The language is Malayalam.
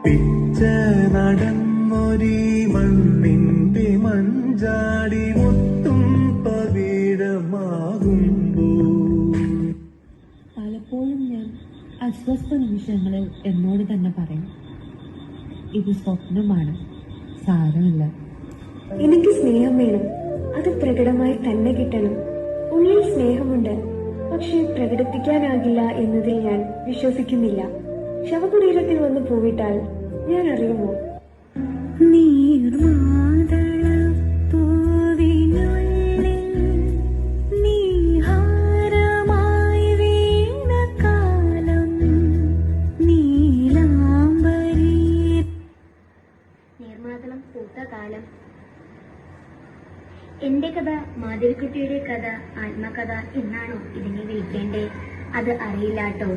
പിച്ച നടന്നൊരീ മണ്ണിന്റെ മഞ്ചാടി മുത്തും പവിഴമാകുമ്പോ പലപ്പോഴും ഞാൻ അസ്വസ്ഥ നിമിഷങ്ങളിൽ എന്നോട് തന്നെ പറയും, ഇത് സ്വപ്നമാണ്, സാരമില്ല. എനിക്ക് സ്നേഹം വേണം, അത് പ്രകടമായി തന്നെ കിട്ടണം. ഉള്ളിൽ സ്നേഹമുണ്ട്, പക്ഷെ പ്രകടിപ്പിക്കാനാകില്ല എന്നതിൽ ഞാൻ വിശ്വസിക്കുന്നില്ല. ശവകുടീരത്തിൽ വന്ന് പോവിട്ടാൽ ഞാൻ അറിയുമോ? നീർമാതളം പൂത്ത കാലം. എന്റെ കഥ മാധവിക്കുട്ടിയുടെ കഥ, ആത്മകഥ എന്നാണോ ഇതിനെ വിളിക്കേണ്ടേ? അത് അറിയില്ലാട്ടോ.